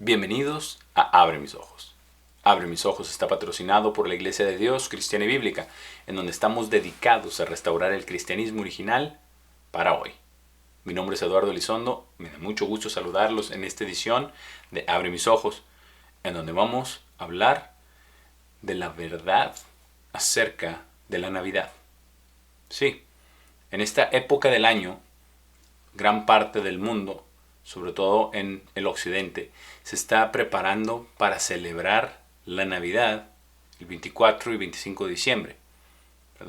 Bienvenidos a Abre mis ojos. Abre mis ojos está patrocinado por la Iglesia de Dios Cristiana y Bíblica, en donde estamos dedicados a restaurar el cristianismo original para hoy. Mi nombre es Eduardo Elizondo, me da mucho gusto saludarlos en esta edición de Abre mis ojos, en donde vamos a hablar de la verdad acerca de la Navidad. Sí, en esta época del año, gran parte del mundo, sobre todo en el occidente, se está preparando para celebrar la Navidad el 24 y 25 de diciembre.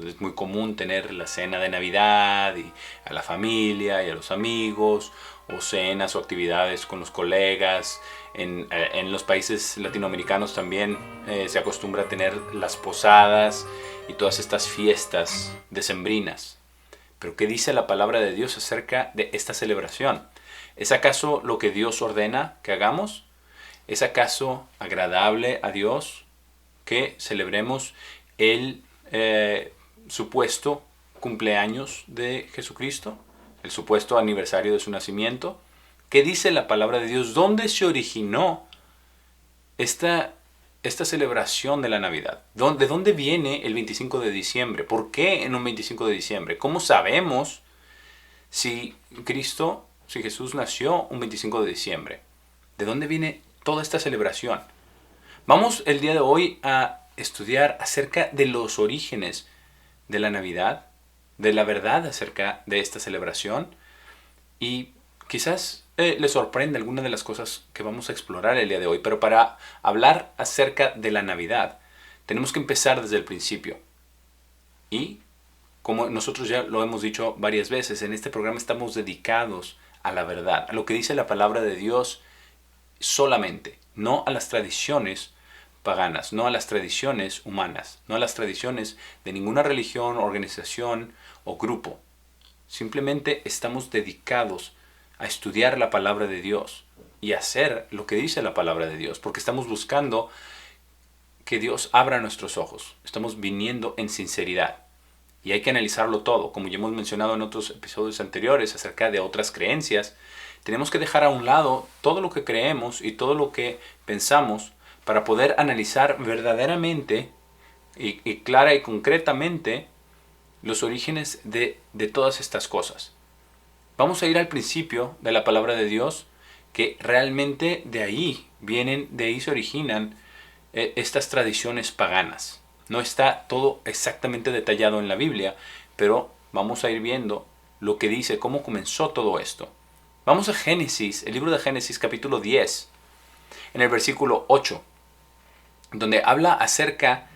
Es muy común tener la cena de Navidad y a la familia y a los amigos, o cenas o actividades con los colegas. En los países latinoamericanos también se acostumbra a tener las posadas y todas estas fiestas decembrinas. Pero ¿qué dice la palabra de Dios acerca de esta celebración? ¿Es acaso lo que Dios ordena que hagamos? ¿Es acaso agradable a Dios que celebremos el supuesto cumpleaños de Jesucristo? ¿El supuesto aniversario de su nacimiento? ¿Qué dice la palabra de Dios? ¿Dónde se originó esta celebración de la Navidad? ¿De dónde viene el 25 de diciembre? ¿Por qué en un 25 de diciembre? ¿Cómo sabemos si Jesús nació un 25 de diciembre? ¿De dónde viene toda esta celebración? Vamos el día de hoy a estudiar acerca de los orígenes de la Navidad, de la verdad acerca de esta celebración, y quizás les sorprenda alguna de las cosas que vamos a explorar el día de hoy. Pero para hablar acerca de la Navidad tenemos que empezar desde el principio. Y como nosotros ya lo hemos dicho varias veces, en este programa estamos dedicados a la verdad, a lo que dice la palabra de Dios solamente, no a las tradiciones paganas, no a las tradiciones humanas, no a las tradiciones de ninguna religión, organización o grupo. Simplemente estamos dedicados a estudiar la palabra de Dios y a hacer lo que dice la palabra de Dios, porque estamos buscando que Dios abra nuestros ojos. Estamos viniendo en sinceridad. Y hay que analizarlo todo, como ya hemos mencionado en otros episodios anteriores acerca de otras creencias. Tenemos que dejar a un lado todo lo que creemos y todo lo que pensamos para poder analizar verdaderamente y clara y concretamente los orígenes de todas estas cosas. Vamos a ir al principio de la palabra de Dios, que realmente de ahí se originan estas tradiciones paganas. No está todo exactamente detallado en la Biblia, pero vamos a ir viendo lo que dice, cómo comenzó todo esto. Vamos a Génesis, el libro de Génesis capítulo 10, en el versículo 8, donde habla acerca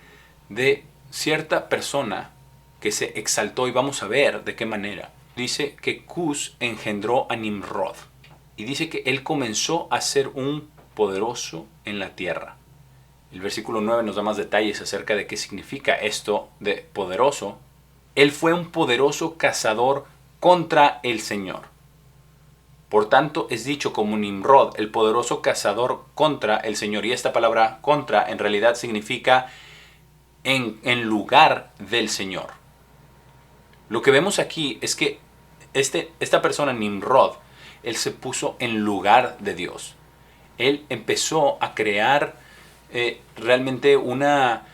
de cierta persona que se exaltó, y vamos a ver de qué manera. Dice que Cus engendró a Nimrod, y dice que él comenzó a ser un poderoso en la tierra. El versículo 9 nos da más detalles acerca de qué significa esto de poderoso. Él fue un poderoso cazador contra el Señor. Por tanto, es dicho como Nimrod, el poderoso cazador contra el Señor. Y esta palabra contra en realidad significa en lugar del Señor. Lo que vemos aquí es que esta persona, Nimrod, él se puso en lugar de Dios. Él empezó a crear realmente una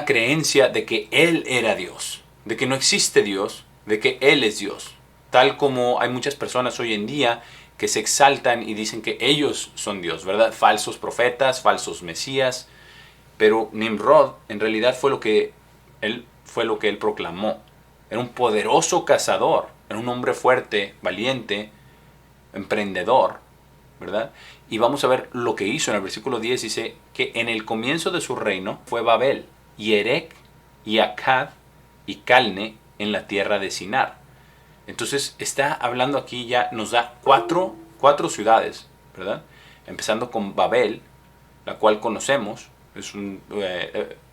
creencia de que Él era Dios, de que no existe Dios, de que Él es Dios. Tal como hay muchas personas hoy en día que se exaltan y dicen que ellos son Dios, ¿verdad? Falsos profetas, falsos mesías. Pero Nimrod en realidad fue lo que él proclamó. Era un poderoso cazador, era un hombre fuerte, valiente, emprendedor, ¿verdad? Y vamos a ver lo que hizo en el versículo 10. Dice que en el comienzo de su reino fue Babel, y Erec, y Akkad, y Calne en la tierra de Sinar. Entonces está hablando aquí, ya nos da cuatro ciudades, ¿verdad? Empezando con Babel, la cual conocemos, es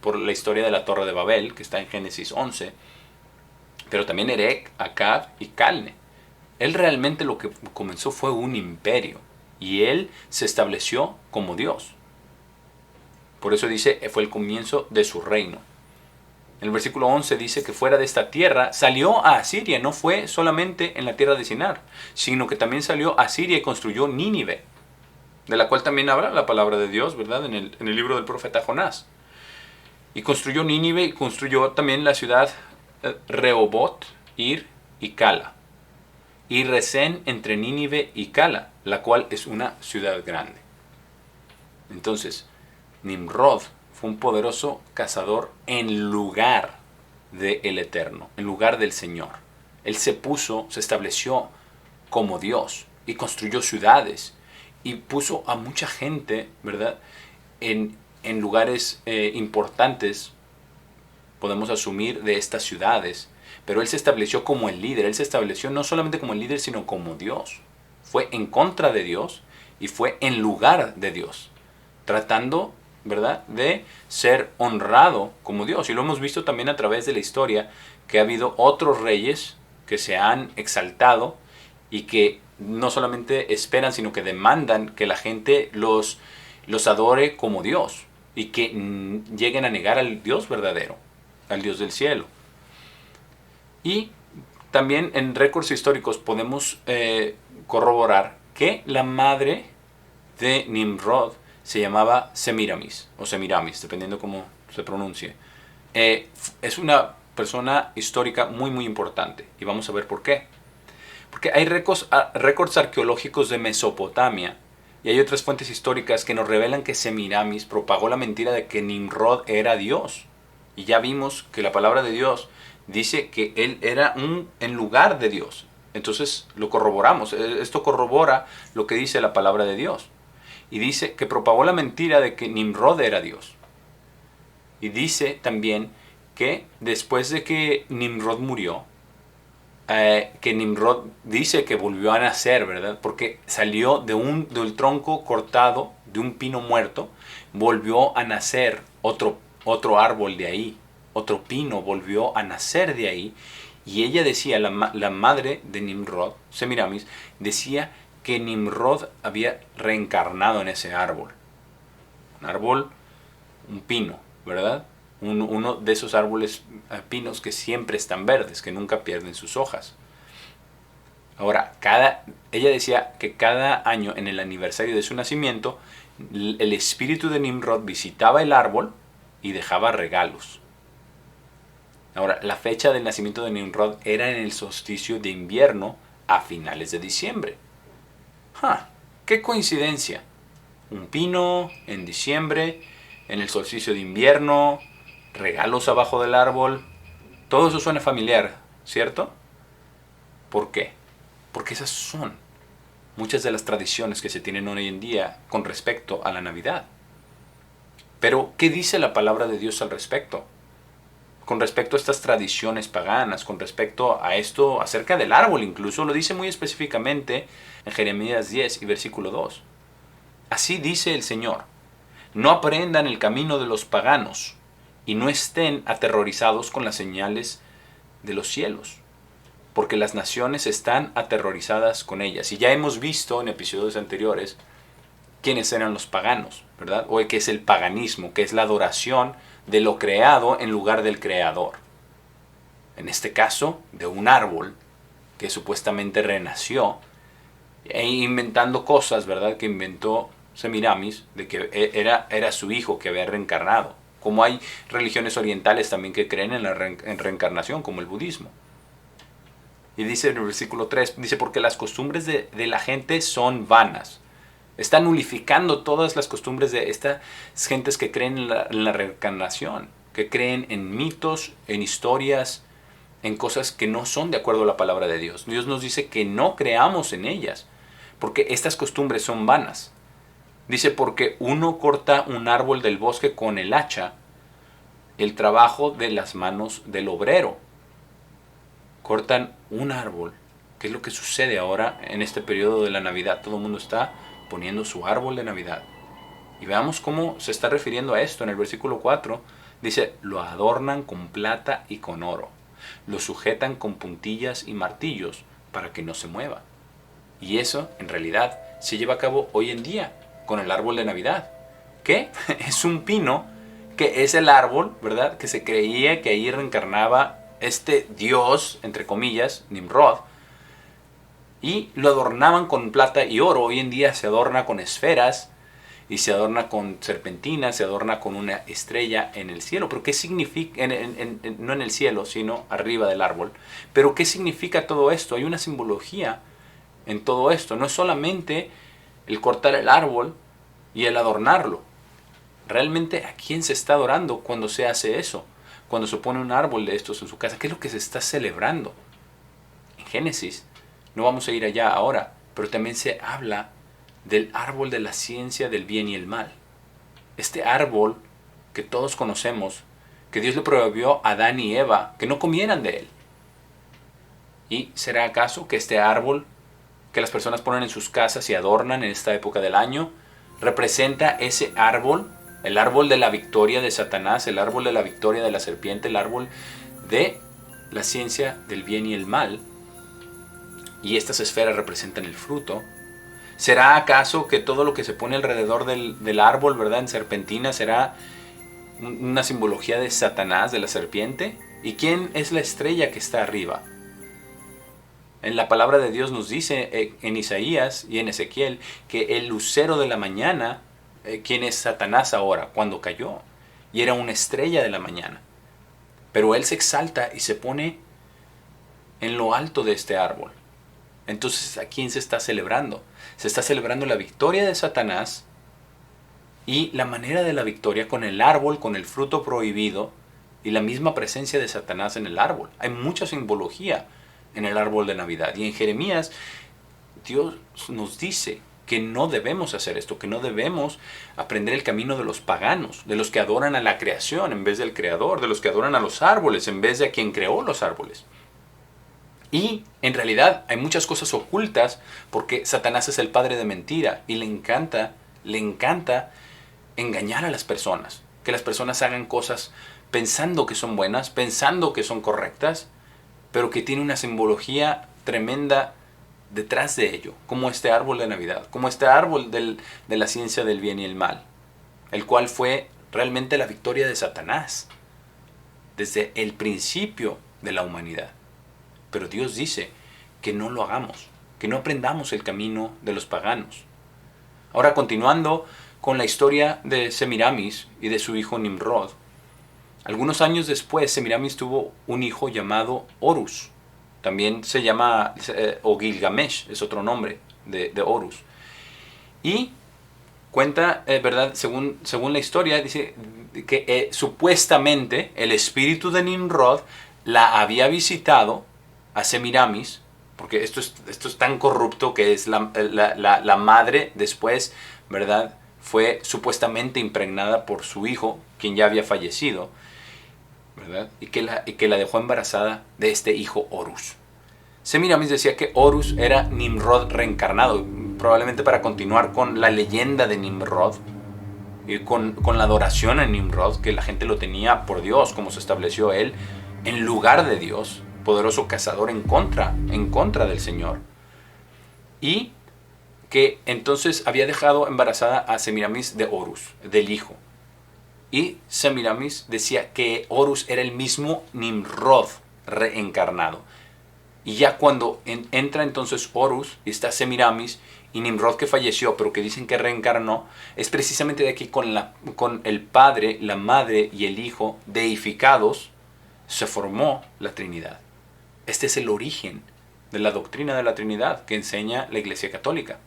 por la historia de la Torre de Babel, que está en Génesis 11, pero también Erec, Akkad y Calne. Él realmente lo que comenzó fue un imperio, y él se estableció como Dios. Por eso dice, fue el comienzo de su reino. En el versículo 11 dice que fuera de esta tierra salió a Asiria. No fue solamente en la tierra de Sinar, sino que también salió a Asiria y construyó Nínive. de la cual también habla la palabra de Dios, ¿verdad? En el libro del profeta Jonás. Y construyó Nínive y construyó también la ciudad Rehobot, Ir y Cala. Y Resén entre Nínive y Cala, la cual es una ciudad grande. Entonces, Nimrod fue un poderoso cazador en lugar del Eterno, en lugar del Señor. Él se estableció como Dios y construyó ciudades y puso a mucha gente, ¿verdad?, en lugares importantes, podemos asumir, de estas ciudades. Pero él se estableció como el líder. Él se estableció no solamente como el líder, sino como Dios. Fue en contra de Dios y fue en lugar de Dios, tratando, ¿verdad?, de ser honrado como Dios. Y lo hemos visto también a través de la historia, que ha habido otros reyes que se han exaltado y que no solamente esperan, sino que demandan que la gente los adore como Dios y que lleguen a negar al Dios verdadero, al Dios del cielo. Y también en récords históricos podemos corroborar que la madre de Nimrod se llamaba Semiramis, o Semiramis, dependiendo cómo se pronuncie. Es una persona histórica muy, muy importante. Y vamos a ver por qué. Porque hay récords arqueológicos de Mesopotamia y hay otras fuentes históricas que nos revelan que Semiramis propagó la mentira de que Nimrod era Dios. Y ya vimos que la palabra de Dios dice que él era en lugar de Dios. Entonces lo corroboramos. Esto corrobora lo que dice la palabra de Dios. Y dice que propagó la mentira de que Nimrod era Dios. Y dice también que después de que Nimrod murió, que Nimrod dice que volvió a nacer, ¿verdad? Porque salió del tronco cortado de un pino muerto, volvió a nacer otro árbol de ahí, otro pino volvió a nacer de ahí. Y ella decía, la madre de Nimrod, Semiramis, decía que Nimrod había reencarnado en ese árbol. Un árbol, un pino, ¿verdad? Uno de esos árboles pinos que siempre están verdes, que nunca pierden sus hojas. Ahora, ella decía que cada año, en el aniversario de su nacimiento, el espíritu de Nimrod visitaba el árbol y dejaba regalos. Ahora, la fecha del nacimiento de Nimrod era en el solsticio de invierno a finales de diciembre. ¡Qué coincidencia! Un pino en diciembre, en el solsticio de invierno, regalos abajo del árbol. Todo eso suena familiar, ¿cierto? ¿Por qué? Porque esas son muchas de las tradiciones que se tienen hoy en día con respecto a la Navidad. Pero, ¿qué dice la palabra de Dios al respecto? Con respecto a estas tradiciones paganas, con respecto a esto, acerca del árbol incluso, lo dice muy específicamente en Jeremías 10 y versículo 2. Así dice el Señor: no aprendan el camino de los paganos y no estén aterrorizados con las señales de los cielos, porque las naciones están aterrorizadas con ellas. Y ya hemos visto en episodios anteriores quiénes eran los paganos, ¿verdad? O qué es el paganismo, que es la adoración de lo creado en lugar del creador. En este caso, de un árbol que supuestamente renació, inventando cosas, ¿verdad?, que inventó Semiramis, de que era su hijo que había reencarnado. Como hay religiones orientales también que creen en la reencarnación, como el budismo. Y dice en el versículo 3, dice, porque las costumbres de la gente son vanas. Está nulificando todas las costumbres de estas gentes que creen en la reencarnación, que creen en mitos, en historias, en cosas que no son de acuerdo a la palabra de Dios. Dios nos dice que no creamos en ellas, porque estas costumbres son vanas. Dice, porque uno corta un árbol del bosque con el hacha, el trabajo de las manos del obrero. Cortan un árbol. ¿Qué es lo que sucede ahora en este periodo de la Navidad? Todo el mundo está poniendo su árbol de Navidad. Y veamos cómo se está refiriendo a esto en el versículo 4. Dice, lo adornan con plata y con oro. Lo sujetan con puntillas y martillos para que no se mueva. Y eso, en realidad, se lleva a cabo hoy en día con el árbol de Navidad. ¿Qué? Es un pino, que es el árbol, ¿verdad?, que se creía que ahí reencarnaba este dios, entre comillas, Nimrod. y lo adornaban con plata y oro. Hoy en día se adorna con esferas y se adorna con serpentinas, se adorna con una estrella en el cielo. Pero ¿qué significa? No en el cielo, sino arriba del árbol. Pero ¿qué significa todo esto? Hay una simbología en todo esto. No es solamente el cortar el árbol y el adornarlo. Realmente, ¿a quién se está adorando cuando se hace eso? Cuando se pone un árbol de estos en su casa, ¿qué es lo que se está celebrando? En Génesis, no vamos a ir allá ahora, pero también se habla del árbol de la ciencia del bien y el mal. Este árbol que todos conocemos, que Dios le prohibió a Adán y Eva que no comieran de él. ¿Y será acaso que este árbol que las personas ponen en sus casas y adornan en esta época del año representa ese árbol, el árbol de la victoria de Satanás, el árbol de la victoria de la serpiente, el árbol de la ciencia del bien y el mal? Y estas esferas representan el fruto. ¿Será acaso que todo lo que se pone alrededor del árbol, ¿verdad?, en serpentina, será una simbología de Satanás, de la serpiente? ¿Y quién es la estrella que está arriba? En la palabra de Dios nos dice en Isaías y en Ezequiel que el lucero de la mañana, ¿quién es Satanás ahora? Cuando cayó. Y era una estrella de la mañana. Pero él se exalta y se pone en lo alto de este árbol. Entonces, ¿a quién se está celebrando? Se está celebrando la victoria de Satanás y la manera de la victoria con el árbol, con el fruto prohibido y la misma presencia de Satanás en el árbol. Hay mucha simbología en el árbol de Navidad. Y en Jeremías, Dios nos dice que no debemos hacer esto, que no debemos aprender el camino de los paganos, de los que adoran a la creación en vez del creador, de los que adoran a los árboles en vez de a quien creó los árboles. Y en realidad hay muchas cosas ocultas porque Satanás es el padre de mentira y le encanta engañar a las personas. Que las personas hagan cosas pensando que son buenas, pensando que son correctas, pero que tiene una simbología tremenda detrás de ello, como este árbol de Navidad, como este árbol de la ciencia del bien y el mal, el cual fue realmente la victoria de Satanás desde el principio de la humanidad. Pero Dios dice que no lo hagamos, que no aprendamos el camino de los paganos. Ahora, continuando con la historia de Semiramis y de su hijo Nimrod, algunos años después Semiramis tuvo un hijo llamado Horus. También se llama, o Gilgamesh, es otro nombre de Horus. Y cuenta, ¿verdad? Según la historia, dice que supuestamente el espíritu de Nimrod la había visitado a Semiramis, porque esto es tan corrupto que es la madre después, ¿verdad?, fue supuestamente impregnada por su hijo, quien ya había fallecido, ¿verdad?, y que la dejó embarazada de este hijo Horus. Semiramis decía que Horus era Nimrod reencarnado, probablemente para continuar con la leyenda de Nimrod y con la adoración a Nimrod, que la gente lo tenía por Dios, como se estableció él, en lugar de Dios, poderoso cazador en contra del Señor. Y que entonces había dejado embarazada a Semiramis de Horus, del hijo. Y Semiramis decía que Horus era el mismo Nimrod reencarnado. Y ya cuando entra entonces Horus y está Semiramis y Nimrod, que falleció pero que dicen que reencarnó, es precisamente de aquí con el Padre, la Madre y el Hijo deificados se formó la Trinidad. Este es el origen de la doctrina de la Trinidad que enseña la Iglesia Católica.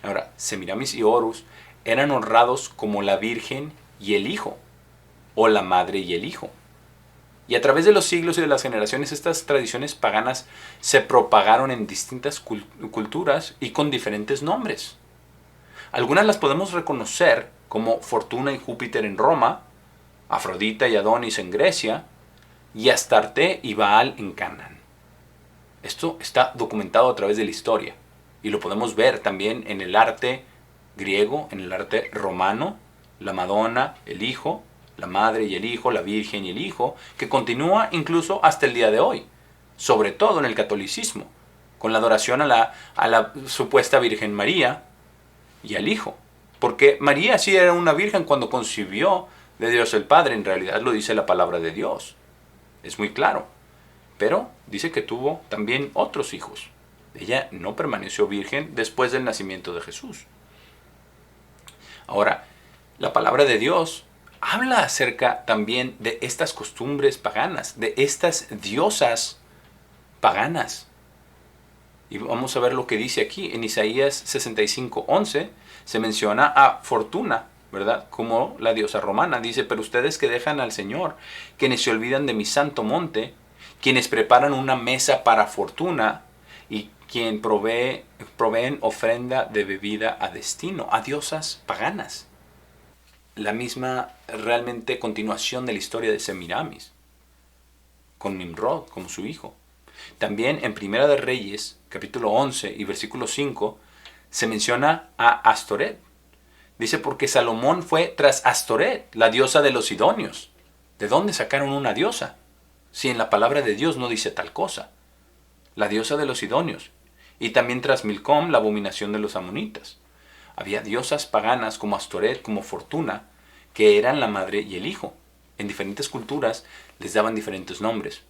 Ahora, Semiramis y Horus eran honrados como la Virgen y el Hijo, o la Madre y el Hijo. Y a través de los siglos y de las generaciones, estas tradiciones paganas se propagaron en distintas culturas y con diferentes nombres. Algunas las podemos reconocer como Fortuna y Júpiter en Roma, Afrodita y Adonis en Grecia, y Astarte y Baal en Canaán. Esto está documentado a través de la historia y lo podemos ver también en el arte griego, en el arte romano, la Madonna, el Hijo, la Madre y el Hijo, la Virgen y el Hijo, que continúa incluso hasta el día de hoy, sobre todo en el catolicismo, con la adoración a la supuesta Virgen María y al Hijo. Porque María sí era una virgen cuando concibió de Dios el Padre, en realidad lo dice la palabra de Dios. Es muy claro. Pero dice que tuvo también otros hijos. Ella no permaneció virgen después del nacimiento de Jesús. Ahora, la palabra de Dios habla acerca también de estas costumbres paganas, de estas diosas paganas. Y vamos a ver lo que dice aquí. En Isaías 65:11 se menciona a Fortuna, ¿verdad? Como la diosa romana. Dice, pero ustedes que dejan al Señor, quienes se olvidan de mi santo monte, quienes preparan una mesa para Fortuna y quien proveen ofrenda de bebida a destino, a diosas paganas. La misma realmente continuación de la historia de Semiramis, con Nimrod como su hijo. También en Primera de Reyes, capítulo 11 y versículo 5, se menciona a Astoret. Dice, porque Salomón fue tras Astoret, la diosa de los sidonios. ¿De dónde sacaron una diosa? Si en la palabra de Dios no dice tal cosa. La diosa de los sidonios. Y también tras Milcom, la abominación de los amonitas. Había diosas paganas como Astoret, como Fortuna, que eran la madre y el hijo. En diferentes culturas les daban diferentes nombres.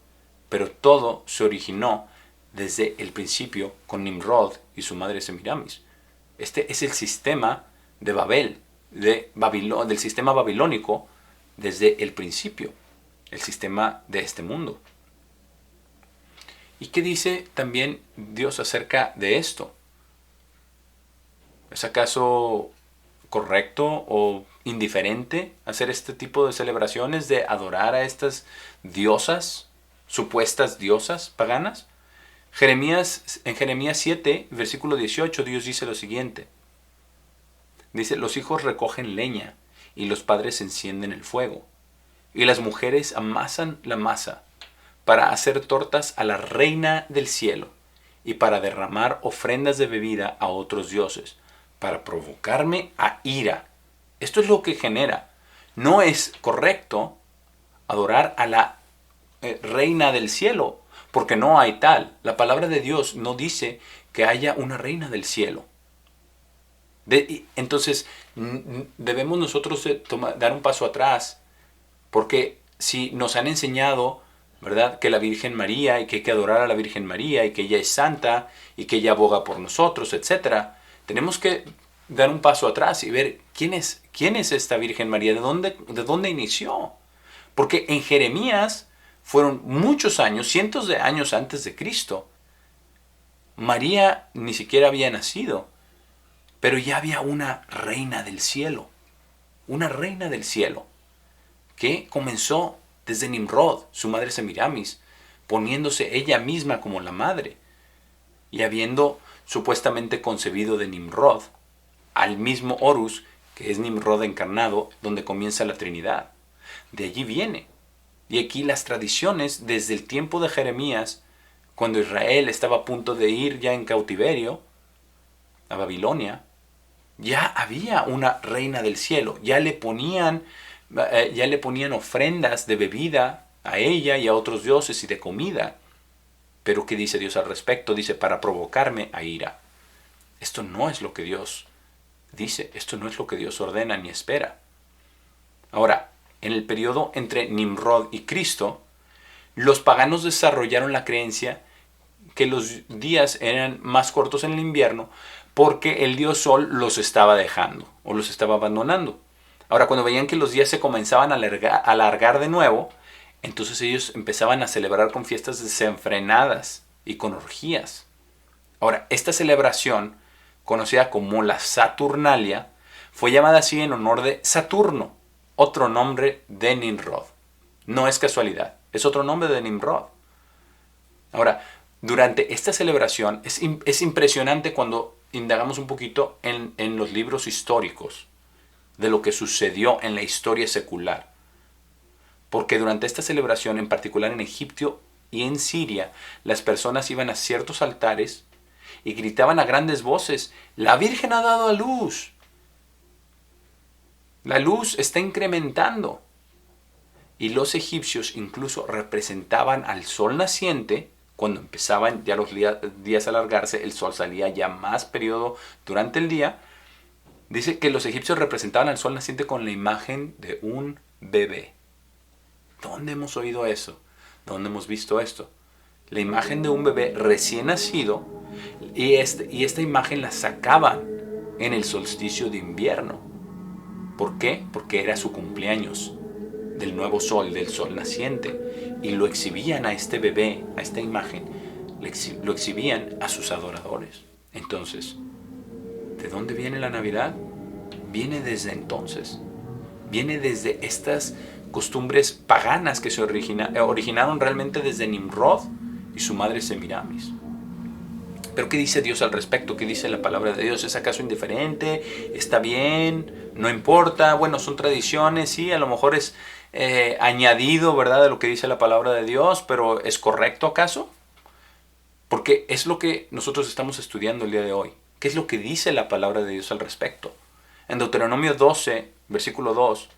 Pero todo se originó desde el principio con Nimrod y su madre Semiramis. Este es el sistema de Babel, del sistema babilónico desde el principio, el sistema de este mundo. ¿Y qué dice también Dios acerca de esto? ¿Es acaso correcto o indiferente hacer este tipo de celebraciones de adorar a estas diosas, supuestas diosas paganas? En Jeremías 7, versículo 18, Dios dice lo siguiente. Dice, los hijos recogen leña y los padres encienden el fuego y las mujeres amasan la masa para hacer tortas a la reina del cielo y para derramar ofrendas de bebida a otros dioses, para provocarme a ira. Esto es lo que genera. No es correcto adorar a la reina del cielo, porque no hay tal. La palabra de Dios no dice que haya una reina del cielo. Entonces, debemos nosotros dar un paso atrás, porque si nos han enseñado, ¿verdad?, que la Virgen María y que hay que adorar a la Virgen María y que ella es santa y que ella aboga por nosotros, etc., tenemos que dar un paso atrás y ver quién es esta Virgen María, de dónde inició. Porque en Jeremías fueron muchos años, cientos de años antes de Cristo. María ni siquiera había nacido, pero ya había una reina del cielo, que comenzó desde Nimrod, su madre Semiramis, poniéndose ella misma como la madre, y habiendo supuestamente concebido de Nimrod, al mismo Horus, que es Nimrod encarnado, donde comienza la Trinidad. De allí viene. Y aquí las tradiciones, desde el tiempo de Jeremías, cuando Israel estaba a punto de ir ya en cautiverio a Babilonia, ya había una reina del cielo, ya le ponían ofrendas de bebida a ella y a otros dioses y de comida. Pero ¿qué dice Dios al respecto? Dice, para provocarme a ira. Esto no es lo que Dios dice, esto no es lo que Dios ordena ni espera. Ahora, en el periodo entre Nimrod y Cristo, los paganos desarrollaron la creencia que los días eran más cortos en el invierno porque el dios Sol los estaba dejando o los estaba abandonando. Ahora, cuando veían que los días se comenzaban a alargar de nuevo, entonces ellos empezaban a celebrar con fiestas desenfrenadas y con orgías. Ahora, esta celebración, conocida como la Saturnalia, fue llamada así en honor de Saturno, otro nombre de Nimrod. No es casualidad, es otro nombre de Nimrod. Ahora, durante esta celebración es impresionante cuando indagamos un poquito en los libros históricos de lo que sucedió en la historia secular. Porque durante esta celebración, en particular en Egipto y en Siria, las personas iban a ciertos altares y gritaban a grandes voces, «La Virgen ha dado a luz! La luz está incrementando». Y los egipcios incluso representaban al sol naciente. Cuando empezaban ya los días a alargarse, el sol salía ya más periodo durante el día. Dice que los egipcios representaban al sol naciente con la imagen de un bebé. ¿Dónde hemos oído eso? ¿Dónde hemos visto esto? La imagen de un bebé recién nacido Y esta imagen la sacaban en el solsticio de invierno. ¿Por qué? Porque era su cumpleaños del nuevo sol, del sol naciente. Y lo exhibían a este bebé, a esta imagen, lo exhibían a sus adoradores. Entonces, ¿de dónde viene la Navidad? Viene desde entonces. Viene desde estas costumbres paganas que se originaron realmente desde Nimrod y su madre Semiramis. Pero ¿qué dice Dios al respecto? ¿Qué dice la palabra de Dios? ¿Es acaso indiferente? ¿Está bien? ¿No importa? Bueno, son tradiciones, sí, a lo mejor es añadido, ¿verdad?, de lo que dice la palabra de Dios, pero ¿es correcto acaso? Porque es lo que nosotros estamos estudiando el día de hoy. ¿Qué es lo que dice la palabra de Dios al respecto? En Deuteronomio 12, versículo 2,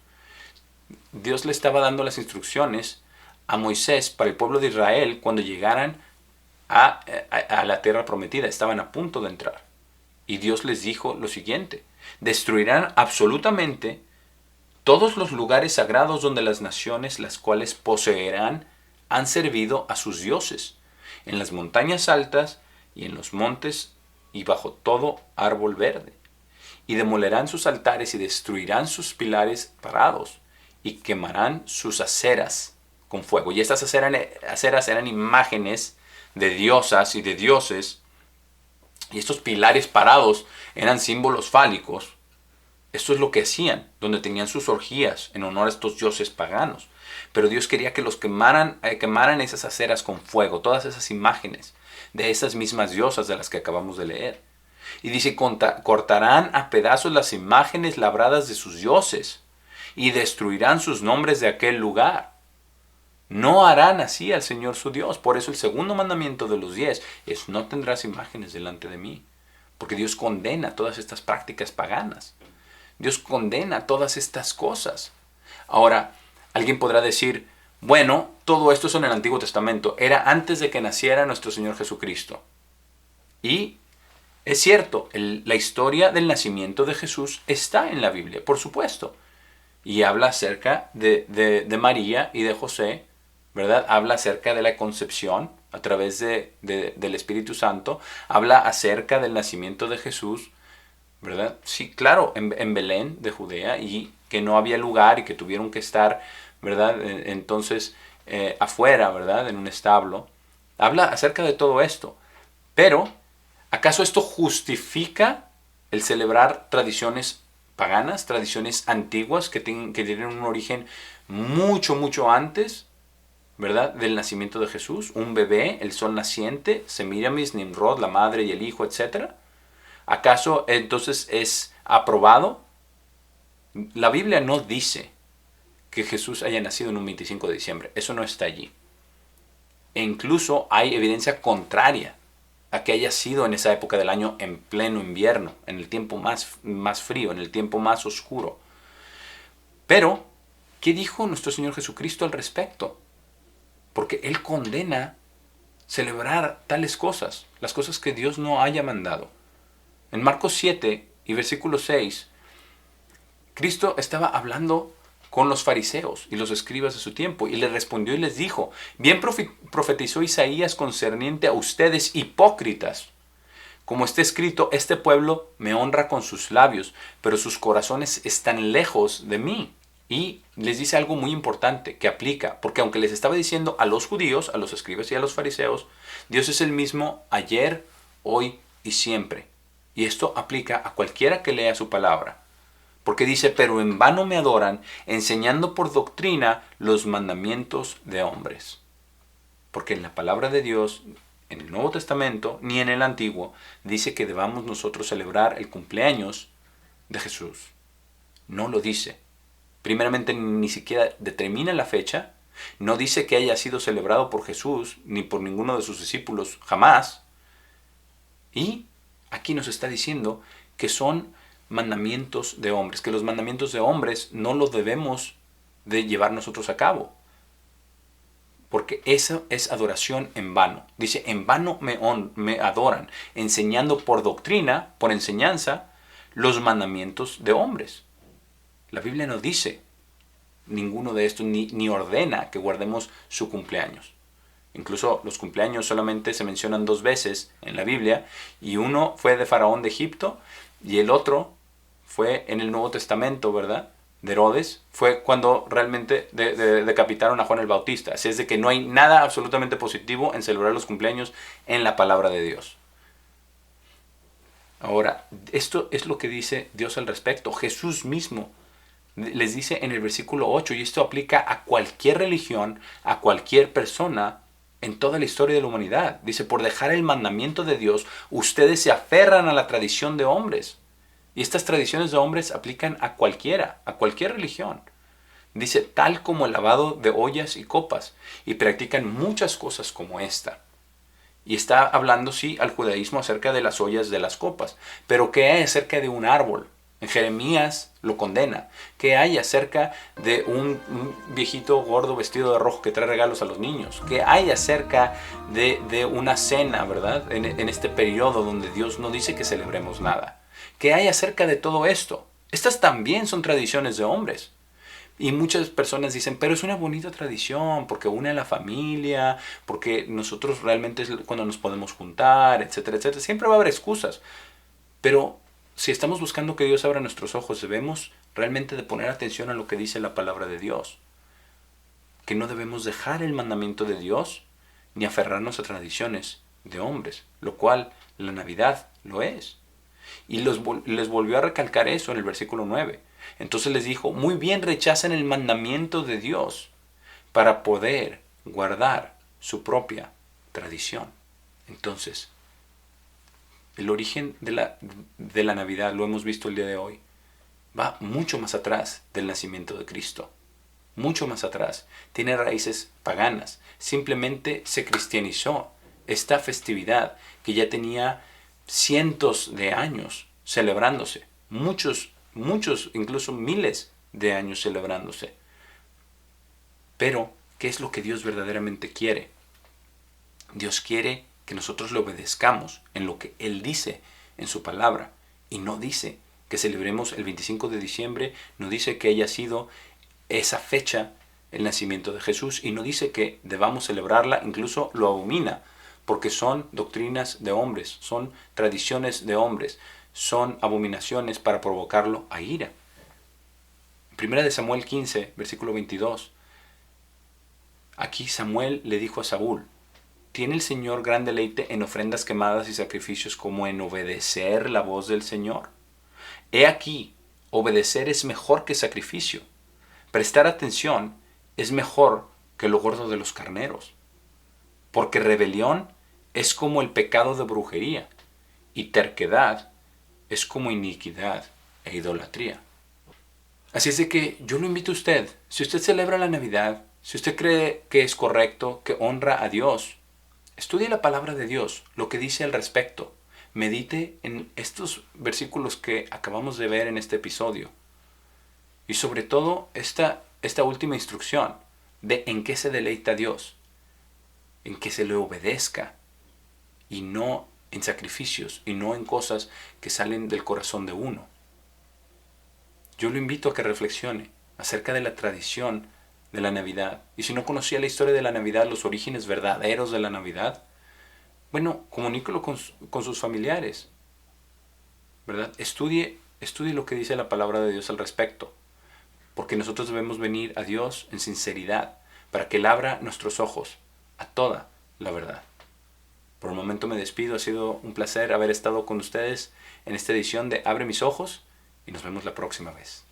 Dios le estaba dando las instrucciones a Moisés para el pueblo de Israel cuando llegaran a la tierra prometida. Estaban a punto de entrar. Y Dios les dijo lo siguiente: destruirán absolutamente todos los lugares sagrados donde las naciones las cuales poseerán han servido a sus dioses, en las montañas altas y en los montes y bajo todo árbol verde. Y demolerán sus altares y destruirán sus pilares parados y quemarán sus aceras con fuego. Y estas aceras eran imágenes de diosas y de dioses, y estos pilares parados eran símbolos fálicos. Esto es lo que hacían, donde tenían sus orgías en honor a estos dioses paganos. Pero Dios quería que los quemaran esas aceras con fuego, todas esas imágenes de esas mismas diosas de las que acabamos de leer. Y dice: cortarán a pedazos las imágenes labradas de sus dioses y destruirán sus nombres de aquel lugar. No harán así al Señor su Dios. Por eso el segundo mandamiento de los 10 es: no tendrás imágenes delante de mí. Porque Dios condena todas estas prácticas paganas. Dios condena todas estas cosas. Ahora, alguien podrá decir: bueno, todo esto es en el Antiguo Testamento. Era antes de que naciera nuestro Señor Jesucristo. Y es cierto, la historia del nacimiento de Jesús está en la Biblia, por supuesto. Y habla acerca de María y de José, ¿verdad? Habla acerca de la concepción a través del Espíritu Santo. Habla acerca del nacimiento de Jesús, ¿verdad? Sí, claro, en Belén de Judea, y que no había lugar y que tuvieron que estar, ¿verdad? Entonces, afuera, ¿verdad? En un establo. Habla acerca de todo esto. Pero, ¿acaso esto justifica el celebrar tradiciones paganas, tradiciones antiguas que tienen un origen mucho, mucho antes, ¿verdad?, del nacimiento de Jesús? Un bebé, el sol naciente, Semiramis, Nimrod, la madre y el hijo, etc. ¿Acaso entonces es aprobado? La Biblia no dice que Jesús haya nacido en un 25 de diciembre. Eso no está allí. E incluso hay evidencia contraria a que haya sido en esa época del año, en pleno invierno, en el tiempo más frío, en el tiempo más oscuro. Pero, ¿qué dijo nuestro Señor Jesucristo al respecto? Porque Él condena celebrar tales cosas, las cosas que Dios no haya mandado. En Marcos 7 y versículo 6, Cristo estaba hablando con los fariseos y los escribas de su tiempo, y les respondió y les dijo: bien profetizó Isaías concerniente a ustedes, hipócritas. Como está escrito: este pueblo me honra con sus labios, pero sus corazones están lejos de mí. Y les dice algo muy importante que aplica, porque aunque les estaba diciendo a los judíos, a los escribas y a los fariseos, Dios es el mismo ayer, hoy y siempre. Y esto aplica a cualquiera que lea su palabra. Porque dice: pero en vano me adoran, enseñando por doctrina los mandamientos de hombres. Porque en la palabra de Dios, en el Nuevo Testamento, ni en el Antiguo, dice que debamos nosotros celebrar el cumpleaños de Jesús. No lo dice. Primeramente, ni siquiera determina la fecha. No dice que haya sido celebrado por Jesús, ni por ninguno de sus discípulos, jamás. Y aquí nos está diciendo que son mandamientos de hombres, que los mandamientos de hombres no los debemos de llevar nosotros a cabo, porque esa es adoración en vano. Dice: en vano me adoran, enseñando por doctrina, por enseñanza, los mandamientos de hombres. La Biblia no dice ninguno de estos, ni ordena que guardemos su cumpleaños. Incluso los cumpleaños solamente se mencionan 2 veces en la Biblia, y uno fue de Faraón de Egipto y el otro fue en el Nuevo Testamento, ¿verdad? De Herodes, fue cuando realmente decapitaron a Juan el Bautista. Así es de que no hay nada absolutamente positivo en celebrar los cumpleaños en la palabra de Dios. Ahora, esto es lo que dice Dios al respecto. Jesús mismo les dice en el versículo 8, y esto aplica a cualquier religión, a cualquier persona en toda la historia de la humanidad. Dice, por dejar el mandamiento de Dios, ustedes se aferran a la tradición de hombres. Y estas tradiciones de hombres aplican a cualquiera, a cualquier religión. Dice, tal como el lavado de ollas y copas, y practican muchas cosas como esta. Y está hablando, sí, al judaísmo acerca de las ollas, de las copas. Pero ¿qué hay acerca de un árbol? En Jeremías lo condena. ¿Qué hay acerca de un viejito gordo vestido de rojo que trae regalos a los niños? ¿Qué hay acerca de una cena, verdad? En este periodo donde Dios no dice que celebremos nada. ¿Qué hay acerca de todo esto? Estas también son tradiciones de hombres. Y muchas personas dicen, pero es una bonita tradición, porque une a la familia, porque nosotros realmente es cuando nos podemos juntar, etcétera, etcétera. Siempre va a haber excusas. Pero si estamos buscando que Dios abra nuestros ojos, debemos realmente de poner atención a lo que dice la palabra de Dios. Que no debemos dejar el mandamiento de Dios, ni aferrarnos a tradiciones de hombres, lo cual la Navidad lo es. Y les volvió a recalcar eso en el versículo 9. Entonces les dijo, muy bien, rechazan el mandamiento de Dios para poder guardar su propia tradición. Entonces, el origen de la Navidad, lo hemos visto el día de hoy, va mucho más atrás del nacimiento de Cristo. Mucho más atrás. Tiene raíces paganas. Simplemente se cristianizó esta festividad que ya tenía cientos de años celebrándose. Muchos, incluso miles de años celebrándose. Pero, ¿qué es lo que Dios verdaderamente quiere? Dios quiere que nosotros le obedezcamos en lo que Él dice en su palabra. Y no dice que celebremos el 25 de diciembre, no dice que haya sido esa fecha el nacimiento de Jesús, y no dice que debamos celebrarla, incluso lo abomina, porque son doctrinas de hombres, son tradiciones de hombres, son abominaciones para provocarlo a ira. Primera de Samuel 15, versículo 22. Aquí Samuel le dijo a Saúl, ¿tiene el Señor gran deleite en ofrendas quemadas y sacrificios como en obedecer la voz del Señor? He aquí, obedecer es mejor que sacrificio. Prestar atención es mejor que lo gordo de los carneros. Porque rebelión es como el pecado de brujería, y terquedad es como iniquidad e idolatría. Así es de que yo lo invito a usted, si usted celebra la Navidad, si usted cree que es correcto, que honra a Dios, estudie la palabra de Dios, lo que dice al respecto. Medite en estos versículos que acabamos de ver en este episodio. Y sobre todo esta última instrucción de en qué se deleita Dios, en que se le obedezca y no en sacrificios y no en cosas que salen del corazón de uno. Yo lo invito a que reflexione acerca de la tradición de la Navidad. Y si no conocía la historia de la Navidad, los orígenes verdaderos de la Navidad, bueno, comuníquelo con sus familiares, ¿verdad? Estudie lo que dice la palabra de Dios al respecto. Porque nosotros debemos venir a Dios en sinceridad para que Él abra nuestros ojos a toda la verdad. Por el momento me despido. Ha sido un placer haber estado con ustedes en esta edición de Abre mis ojos y nos vemos la próxima vez.